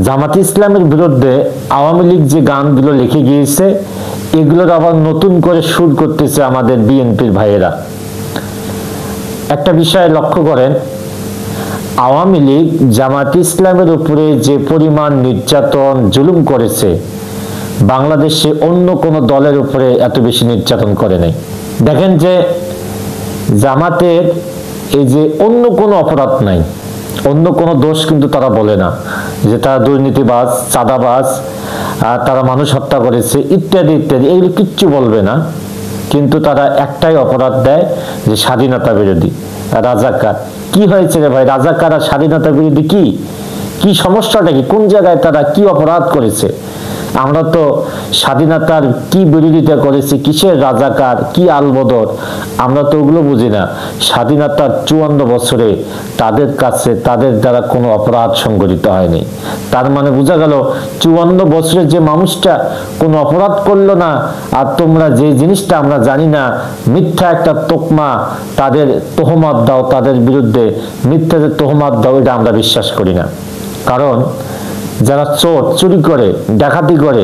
জামাতে ইসলামের বিরুদ্ধে আওয়ামী লীগ যে গানগুলো লিখে গিয়েছে এগুলোর আবার নতুন করে সুর করতেছে আমাদের বিএনপির ভাইয়েরা। একটা বিষয় লক্ষ্য করেন, আওয়ামী লীগ জামাতে ইসলামের উপরে যে পরিমাণ নির্যাতন জুলুম করেছে বাংলাদেশে অন্য কোনো দলের উপরে এত বেশি নির্যাতন করে নাই। দেখেন যে জামাতের এই যে অন্য কোনো অপরাধ নাই, অন্য কোনো দোষ কিন্তু তারা বলে না যে তারা দুর্নীতিবাজ, চাঁদাবাজ, তারা মানুষ হত্যা করেছে ইত্যাদি ইত্যাদি, এগুলো কিচ্ছু বলবে না। কিন্তু তারা একটাই অপরাধ দেয় যে স্বাধীনতা বিরোধী, রাজাকার। কি হয়েছে রে ভাই, রাজাকার আর স্বাধীনতা বিরোধী কি কি সমস্যাটা কি, কোন জায়গায় তারা কি অপরাধ করেছে? আমরা তো স্বাধীনতার কি বিরোধিতা করেছি, কিসের রাজাকার, কি আলবদর, আমরা তো ওগুলো বুঝি না। স্বাধীনতার 54 বছরে তাদের কাছে তাদের দ্বারা কোনো অপরাধ সংঘটিত হয়নি। তার মানে বোঝা গেল 54 বছরের যে মানুষটা কোনো অপরাধ করলো না, আর তোমরা যে জিনিসটা আমরা জানি না, মিথ্যা একটা তোকমা তাদের তোহমাত দাও, তাদের বিরুদ্ধে মিথ্যা যে তোহমাত দাও, এটা আমরা বিশ্বাস করি না। কারণ যারা চোর, চুরি করে, ডাকাতি করে,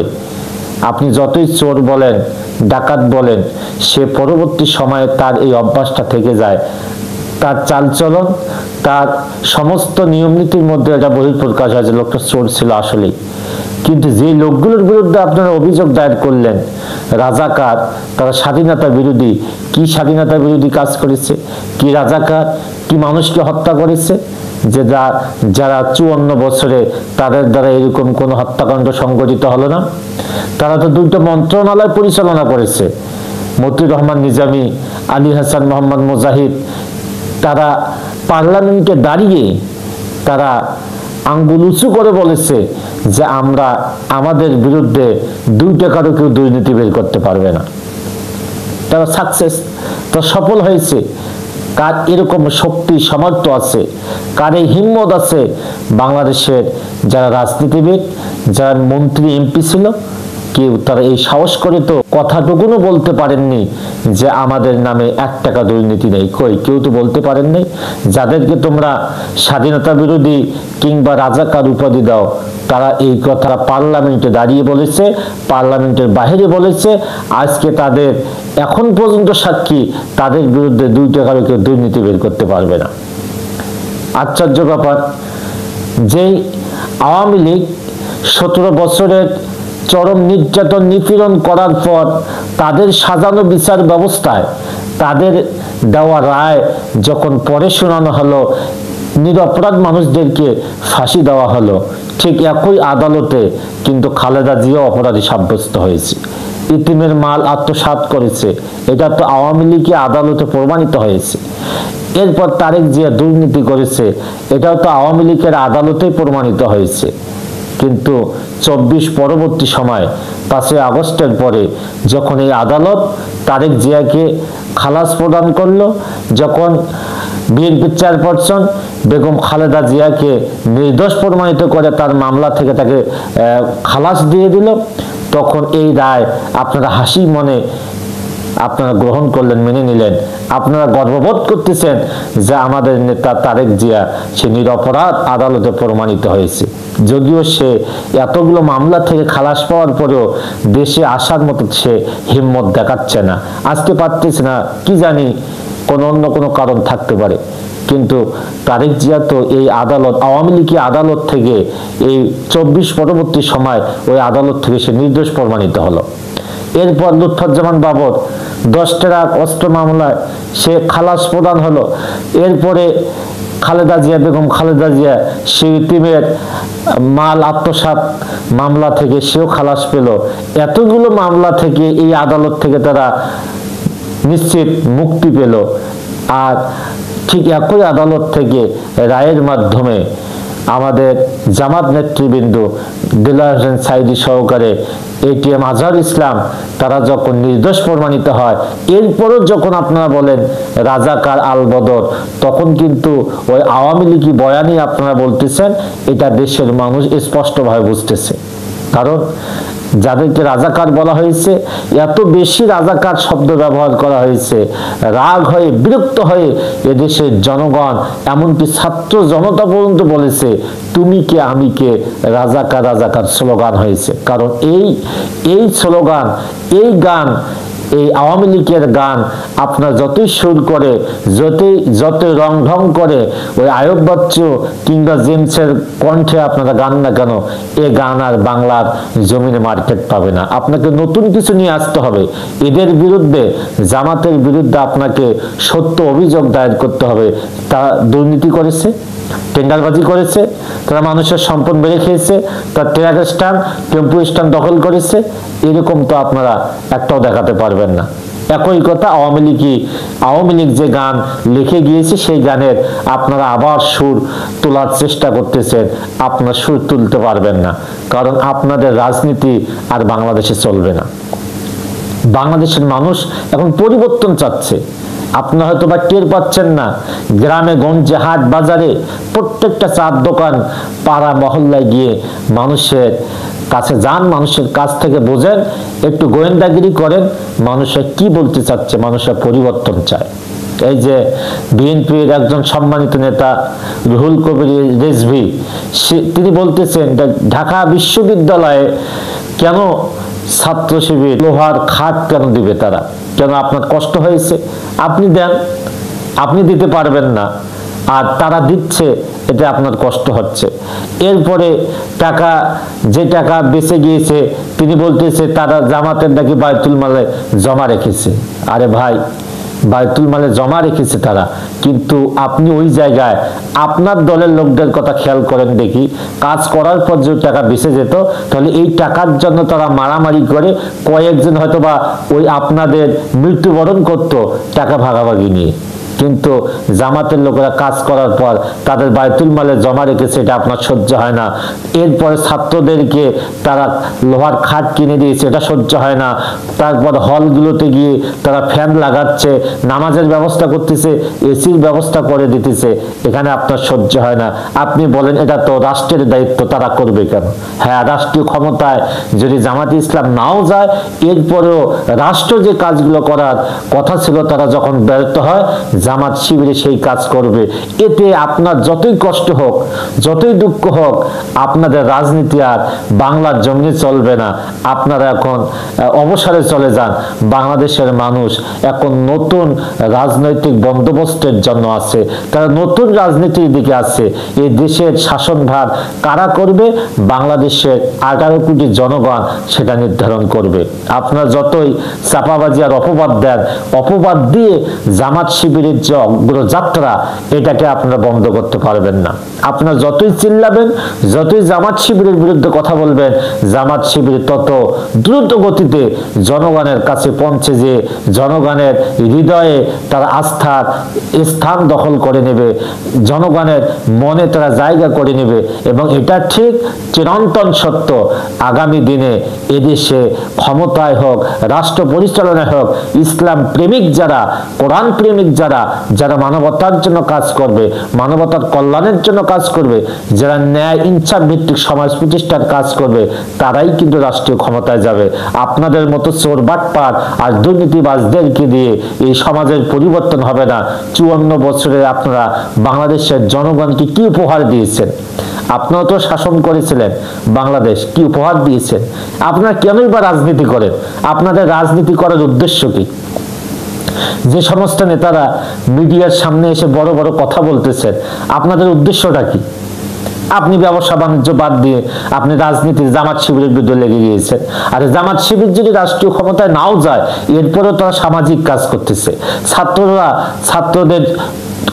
আপনি যতই চোর বলেন, ডাকাত বলেন, সে পরবর্তী সময়ে তার এই অভ্যাসটা থেকে যায়। তার চালচলন, তার সমস্ত নিয়ম নীতির মধ্যে এটা বহিঃপ্রকাশ হয় যে লোকটা চোর ছিল আসলেই। কিন্তু যে লোকগুলোর বিরুদ্ধে আপনারা অভিযোগ দায়ের করলেন রাজাকার, তারা স্বাধীনতা বিরোধী, কি স্বাধীনতা বিরোধী কাজ করেছে, কি রাজাকার, কি মানুষকে হত্যা করেছে? যে যারা 54 বছরে তাদের দ্বারা এরকম কোন হত্যাকাণ্ড সংঘটিত হলো না। তারা তো 2টা মন্ত্রণালয় পরিচালনা করেছে, মতিউর রহমান নিজামী, আলী হাসান মোহাম্মদ মুজাহিদ। তারা পার্লামেন্টে দাঁড়িয়ে তারা আঙ্গুল উঁচু করে বলেছে যে আমরা আমাদের বিরুদ্ধে 2 টাকারও কেউ দুর্নীতি বের করতে পারবে না। তারা সাকসেস, তো সফল হয়েছে। কার এরকম শক্তি সামর্থ্য আছে, কার এই হিম্মত আছে? বাংলাদেশের যারা রাজনীতিবিদ, যারা মন্ত্রী এমপি ছিল, কেউ তারা এই সাহস করে তো কথাটুকুনও বলতে পারেননি যে আমাদের নামে 1 টাকা দুর্নীতি নেই। কই, কেউ তো বলতে পারেন নাই। যাদেরকে তোমরা স্বাধীনতা বিরোধী কিংবা রাজাকার উপাধি দাও, তারা এই কথা পার্লামেন্টে দাঁড়িয়ে বলেছে, পার্লামেন্টের বাইরে বলেছে। আজকে তাদের এখন পর্যন্ত সাক্ষী, তাদের বিরুদ্ধে 2 টাকারও কেউ দুর্নীতি বের করতে পারবে না। আশ্চর্য ব্যাপার, যেই আওয়ামী লীগ 17 বছরের চরম নির্যাতন নিপীড়ন করার পর তাদের সাজানো বিচার ব্যবস্থায় তাদের দেওয়া রায় যখন পরে শোনানো হলো, নিরপরাধ মানুষদেরকে ফাঁসি দেওয়া হলো, ঠিক একই আদালতে কিন্তু খালেদা জিয়া অপরাধী সাব্যস্ত হয়েছে। ইতিমের মাল আত্মসাৎ করেছে, এটা তো আওয়ামী লীগের আদালতে প্রমাণিত হয়েছে। এরপর তারেক জিয়া দুর্নীতি করেছে, এটাও তো আওয়ামী লীগের আদালতেই প্রমাণিত হয়েছে। কিন্তু 24 পরবর্তী সময় 5 আগস্টের পরে যখন এই আদালত তারেক জিয়াকে খালাস প্রদান করলো, যখন বিএনপির চেয়ারপারসন বেগম খালেদা জিয়াকে নির্দোষ প্রমাণিত করে তার মামলা থেকে তাকে খালাস দিয়ে দিল, তখন এই রায় আপনারা হাসি মনে আপনারা গ্রহণ করলেন, মেনে নিলেন। আপনারা গর্ববোধ করতেছেন যে আমাদের নেতা তারেক জিয়া সে নিরপরাধ আদালতে প্রমাণিত হয়েছে। যদিও সে এতগুলো মামলা থেকে খালাস পাওয়ার পরেও দেশে আসার মতো সে হিম্মত দেখাচ্ছে না, আসতে পারতেছে না। কি জানি অন্য কোনো কারণ থাকতে পারে। কিন্তু তারেক জিয়া তো এই আদালত, আওয়ামী লীগের আদালত থেকে এই 24 পরবর্তী সময় ওই আদালত থেকে সে নির্দোষ প্রমাণিত হলো। এরপর লুৎফুজ্জামান বাবর 10 টাকা অস্ত্র মামলায় সে খালাস প্রদান হলো। এরপরে খালেদা জিয়া, বেগম খালেদা জিয়া সেই ইতিমের মাল আত্মসাৎ মামলা থেকে সেও খালাস পেল। এতগুলো মামলা থেকে এই আদালত থেকে তারা নিশ্চিত মুক্তি পেল। আর ঠিক একই আদালত থেকে রায়ের মাধ্যমে আমাদের জামাত নেতৃবৃন্দ দেলোয়ার হোসেন সাঈদী সহকারে এটিএম আজহার ইসলাম তারা যখন নির্দোষ প্রমাণিত হয়, এরপরও যখন আপনারা বলেন রাজাকার আলবদর, তখন কিন্তু ওই আওয়ামী লীগই বয়ানই আপনারা বলতেছেন। এটা দেশের মানুষ স্পষ্টভাবে বুঝতেছে। কারণ যাদেরকে রাজাকার বলা হয়েছে, এত বেশি রাজাকার শব্দ ব্যবহার করা হয়েছে, রাগ হয়ে বিরক্ত হয়ে এদেশের জনগণ, এমনকি ছাত্র জনতা পর্যন্ত বলেছে তুমি কে আমি কে, রাজাকার রাজাকার স্লোগান হয়েছে। কারণ এই স্লোগান, এই গান, এই আওয়ামী লীগের গান আপনার যতই সুর করে, যতই রং ঢং করে, ওই আয়ুব বাচ্চু কিংবা জেমসের কণ্ঠে আপনারা গান না কেন, এ গান আর বাংলার জমিনে মার্কেট পাবে না। আপনাকে নতুন কিছু নিয়ে আসতে হবে। এদের বিরুদ্ধে, জামাতের বিরুদ্ধে আপনাকে সত্য অভিযোগ দায়ের করতে হবে। তারা দুর্নীতি করেছে, টেন্ডারবাজি করেছে, তারা মানুষের সম্পদ বেড়ে খেয়েছে, তার ট্রাক স্ট্যান্ড, টেম্পো স্ট্যান্ড দখল করেছে। এরকম তো আপনারা একটাও দেখাতে পারবেন না। একই কথা আওয়ামী লীগ যে গান লিখে গিয়েছে, সেই গানের আপনারা আবার সুর তোলার চেষ্টা করতেছেন, আপনার সুর তুলতে পারবেন না। কারণ আপনাদের রাজনীতি আর বাংলাদেশে চলবে না। বাংলাদেশের মানুষ এখন পরিবর্তন চাচ্ছে। আপনারা হয়তো বা টের পাচ্ছেন না, গ্রামে গঞ্জে হাট বাজারে প্রত্যেকটা চার দোকান, পাড়া মহল্লায় গিয়ে মানুষের কাছে যান, মানুষের কাছ থেকে বোঝেন, একটু গোয়েন্দাগিরি করেন, মানুষের কি বলতে চাচ্ছে, মানুষের পরিবর্তন চায়। এই যে বিএনপির একজন সম্মানিত নেতা রুহুল কবির রিজভী, তিনি বলতেছেন ঢাকা বিশ্ববিদ্যালয়ে কেন ছাত্র শিবির লোহার খাট কেন দিবে তারা, কেন আপনার কষ্ট হয়েছে, আপনি দেন, আপনি দিতে পারবেন না, আর তারা দিচ্ছে, এটা আপনার কষ্ট হচ্ছে। এরপরে যে টাকা বেঁচে গিয়েছে, তিনি বলতেছে তারা জামাতের নাকি বায়তুল মালে জমা রেখেছে। আরে ভাই, বায়তুল মালে জমা রেখেছে তারা, কিন্তু আপনি ওই জায়গায় আপনার দলের লোকদের কথা খেয়াল করেন দেখি, কাজ করার পর যে টাকা বেঁচে যেত, তাহলে এই টাকার জন্য তারা মারামারি করে কয়েকজন হয়তো বা ওই আপনাদের মৃত্যুবরণ করত টাকা ভাগাভাগি নিয়ে। কিন্তু জামাতের লোকেরা কাজ করার পর তাদের বায়তুল মালে জমা রেখেছে, এটা আপনার সহ্য হয় না। এরপরে ছাত্রদেরকে তারা লোহার খাট কিনে দিয়েছে, এটা সহ্য হয় না। তারপর হলগুলোতে গিয়ে তারা ফ্যান লাগাচ্ছে, নামাজের ব্যবস্থা করতেছে, এসির ব্যবস্থা করে দিতেছে, এখানে আপনার সহ্য হয় না। আপনি বলেন এটা তো রাষ্ট্রের দায়িত্ব, তারা করবে কেন? হ্যাঁ, রাষ্ট্রীয় ক্ষমতায় যদি জামাতে ইসলাম নাও যায়, এরপরেও রাষ্ট্র যে কাজগুলো করার কথা ছিল তারা যখন ব্যর্থ হয়, জামাত শিবিরে সেই কাজ করবে। এতে আপনার যতই কষ্ট হোক, যতই দুঃখ হোক, আপনাদের রাজনীতি আর বাংলার জমিনে চলবে না। আপনারা এখন অবসরে চলে যান। বাংলাদেশের মানুষ এখন নতুন রাজনৈতিক বন্দোবস্তের জন্য আছে, তারা নতুন রাজনীতির দিকে আছে। এই দেশের শাসনভার কারা করবে, বাংলাদেশের 18 কোটি জনগণ সেটা নির্ধারণ করবে। আপনারা যতই চাপাবাজি আর অপবাদ দেন, অপবাদ দিয়ে জামাত শিবিরের যে অগ্রযাত্রা, এটাকে আপনারা বন্ধ করতে পারবেন না। আপনারা যতই চিল্লাবেন, যতই জামাত শিবিরের বিরুদ্ধে কথা বলবেন, জামাত শিবির তত দ্রুত গতিতে জনগণের কাছে পৌঁছে যে জনগণের হৃদয়ে তারা আস্থার স্থান দখল করে নেবে, জনগণের মনে তারা জায়গা করে নেবে। এবং এটা ঠিক চিরন্তন সত্য, আগামী দিনে এদেশে ক্ষমতায় হোক, রাষ্ট্র পরিচালনায় হোক, ইসলাম প্রেমিক যারা, কোরআন প্রেমিক যারা মানবতার জন্য কাজ করবে, মানবতার কল্যাণের জন্য কাজ করবে, যারা ন্যায় ইনসাফ ভিত্তিক সমাজ প্রতিষ্ঠার কাজ করবে, তারাই কিন্তু রাষ্ট্রীয় ক্ষমতায় যাবে। আপনাদের মতো চোর বাটপার আর দুর্নীতিবাজদেরকে দিয়ে এই সমাজের পরিবর্তন হবে না। 54 বছরে আপনারা বাংলাদেশের জনগণকে কি উপহার দিয়েছেন? আপনারা তো শাসন করেছিলেন, বাংলাদেশ কি উপহার দিয়েছেন? আপনারা কেনই বা রাজনীতি করেন? আপনাদের রাজনীতি করার উদ্দেশ্য কি? যে সমস্ত নেতারা মিডিয়ার সামনে এসে বড় বড় কথা বলতেছেন, আপনাদের উদ্দেশ্যটা কি? আপনি ব্যবসা বাণিজ্য বাদ দিয়ে আপনি রাজনীতির জামাত শিবিরের বিরুদ্ধে লেগে গিয়েছেন। আর জামাত শিবির যদি রাষ্ট্রীয় ক্ষমতায় নাও যায়, এরপরেও তারা সামাজিক কাজ করতেছে, ছাত্রদের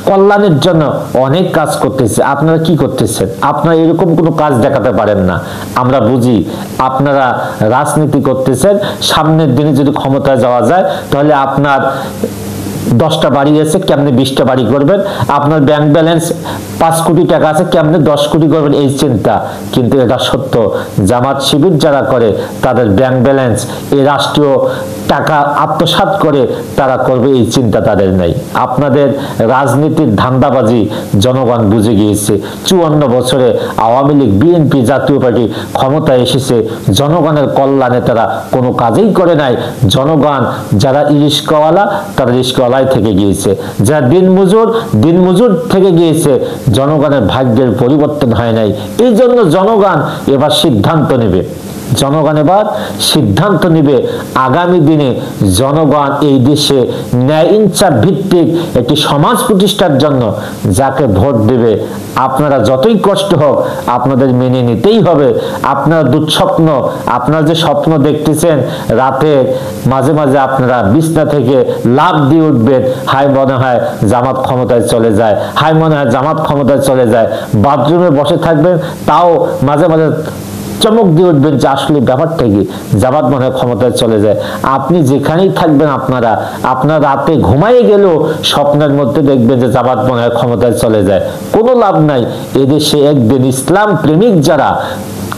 কল্যাণের জন্য অনেক কাজ করতেছে। আপনারা কি করতেছেন? আপনারা এরকম কোনো কাজ দেখাতে পারেন না। আমরা বুঝি আপনারা রাজনীতি করতেছেন, সামনের দিনে যদি ক্ষমতায় যাওয়া যায় তাহলে আপনার 10টা বাড়ি আছে, কেমনে 20টা বাড়ি করবেন? আপনার ব্যাংক ব্যালেন্স 5 কোটি টাকা আছে, কেমনে 10 কোটি করবেন, এই চিন্তা। কিন্তু এটা সত্য, জামাত শিবির যারা করে তাদের ব্যাংক ব্যালেন্স এই রাষ্ট্রীয় টাকা আত্মসাৎ করে তারা করবে এই চিন্তা তাদের নেই। আপনাদের রাজনীতির ধান্দাবাজি জনগণ বুঝে গিয়েছে। 54 বছরে আওয়ামী লীগ, বিএনপি, জাতীয় পার্টি ক্ষমতায় এসেছে, জনগণের কল্যাণে তারা কোনো কাজেই করে নাই। জনগণ যারা রিস্কাওয়ালা তারা রিস্কাওয়ালাই থেকে গিয়েছে, যারা দিনমজুর থেকে গিয়েছে। জনগণের ভাগ্যের পরিবর্তন হয় নাই। এই জন্য জনগণ এবার সিদ্ধান্ত নেবে, আগামী দিনে জনগণ এই দেশে ন্যায় ইনসাফ ভিত্তিক একটি সমাজ প্রতিষ্ঠার জন্য যাকে ভোট দেবে, আপনারা যতই কষ্ট হোক আপনাদের মেনে নিতেই হবে। আপনারা দুঃস্বপ্ন, আপনারা যে স্বপ্ন দেখতেছেন রাতে মাঝে মাঝে আপনারা বিছনা থেকে লাফ দিয়ে উঠবেন, হাই মনে হয় জামাত ক্ষমতায় চলে যায়, বাথরুমে বসে থাকবেন, তাও মাঝে মাঝে চমক দিয়ে উঠবেন যে আসলে ব্যাপারটা কি, জামাত মনে হয় ক্ষমতায় চলে যায়। আপনি যেখানেই থাকবেন, আপনার রাতে ঘুমাই গেলেও স্বপ্নের মধ্যে দেখবেন যে জামাত মনে হয় ক্ষমতায় চলে যায়। কোনো লাভ নাই। এদেশে একদিন ইসলাম প্রেমিক যারা,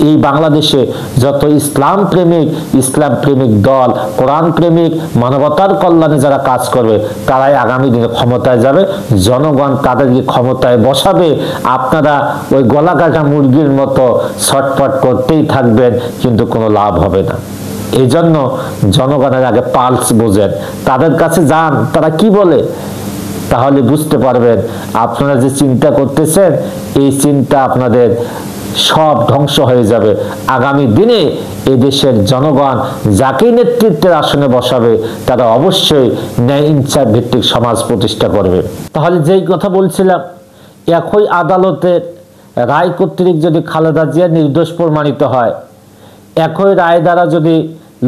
এই বাংলাদেশে যত ইসলাম প্রেমিক দল, কোরআন প্রেমিক, মানবতার কল্যাণে যারা কাজ করবে তারাই আগামী দিনে ক্ষমতায় যাবে। জনগণ তাদেরকে ক্ষমতায় বসাবে। আপনারা ওই গলা কাটা মুরগির মতো ছটফট করতেই থাকবেন, কিন্তু কোনো লাভ হবে না। এই জন্য জনগণের আগে পালস বোঝেন, তাদের কাছে যান, তারা কি বলে, তাহলে বুঝতে পারবেন আপনারা যে চিন্তা করতেছেন এই চিন্তা আপনাদের সব ধ্বংস হয়ে যাবে। আগামী দিনে এদেশের জনগণ যাকে নেতৃত্বের আসনে বসাবে তারা অবশ্যই ন্যায় ইনসাফ ভিত্তিক সমাজ প্রতিষ্ঠা করবে। তাহলে যেই কথা বলছিলাম, একই আদালতের রায় কর্তৃক যদি খালেদা জিয়া নির্দোষ প্রমাণিত হয়, একই রায় দ্বারা যদি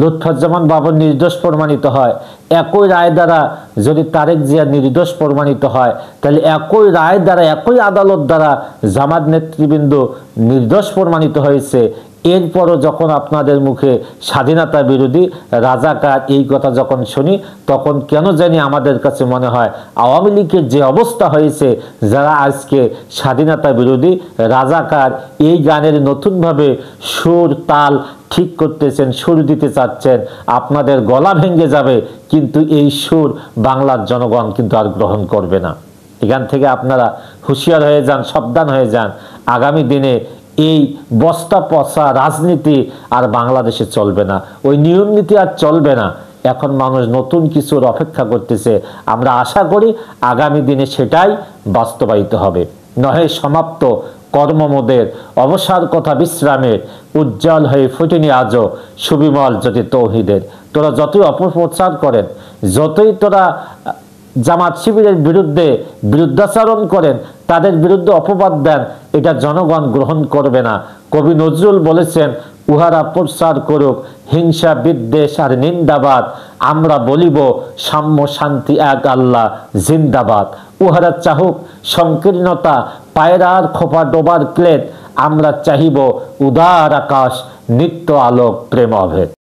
লুৎফুজ্জামান বাবর নির্দোষ প্রমাণিত হয়, একই রায় দ্বারা যদি তারেক জিয়া নির্দোষ প্রমাণিত হয়, তাহলে একই রায় দ্বারা, একই আদালত দ্বারা জামাত নেতৃবৃন্দ নির্দোষ প্রমাণিত হয়েছে। এরপরও যখন আপনাদের মুখে স্বাধীনতা বিরোধী, রাজাকার এই কথা যখন শুনি, তখন কেন জানি আমাদের কাছে মনে হয় আওয়ামী লীগের যে অবস্থা হয়েছে, যারা আজকে স্বাধীনতা বিরোধী, রাজাকার এই গানের নতুনভাবে সুর তাল ঠিক করতেছেন, সুর দিতে চাচ্ছেন, আপনাদের গলা ভেঙে যাবে, কিন্তু এই সুর বাংলার জনগণ কিন্তু আর গ্রহণ করবে না। এখান থেকে আপনারা হুঁশিয়ার হয়ে যান, সাবধান হয়ে যান। আগামী দিনে এই বস্তা পচা রাজনীতি আর বাংলাদেশে চলবে না, ওই নিয়ম নীতি আর চলবে না। এখন মানুষ নতুন কিছুর অপেক্ষা করতেছে। আমরা আশা করি আগামী দিনে সেটাই বাস্তবায়িত হবে। নহে সমাপ্ত কর্মমোদের, অবসর কথা বিশ্রামের, উজ্জ্বল হয়ে ফুটেনি আজও সুবিমল জ্যোতি তৌহিদের। তোরা যতই অপপ্রচার করেন, যতই তোরা জামাত শিবিরের বিরুদ্ধে বিরুদ্ধাচরণ করেন, তাদের বিরুদ্ধে অপবাদ দেন, এটা জনগণ গ্রহণ করবে না। কবি নজরুল বলেছেন, উহারা প্রচার করুক হিংসা বিদ্বেষ আর নিন্দাবাদ, আমরা বলিব সাম্য শান্তি এক আল্লাহ জিন্দাবাদ। উহারা চাহুক সংকীর্ণতা পায়রার খোপা ডোবার ক্লেদ, আমরা চাহিব উদার আকাশ নিত্য আলোক প্রেম অভেদ।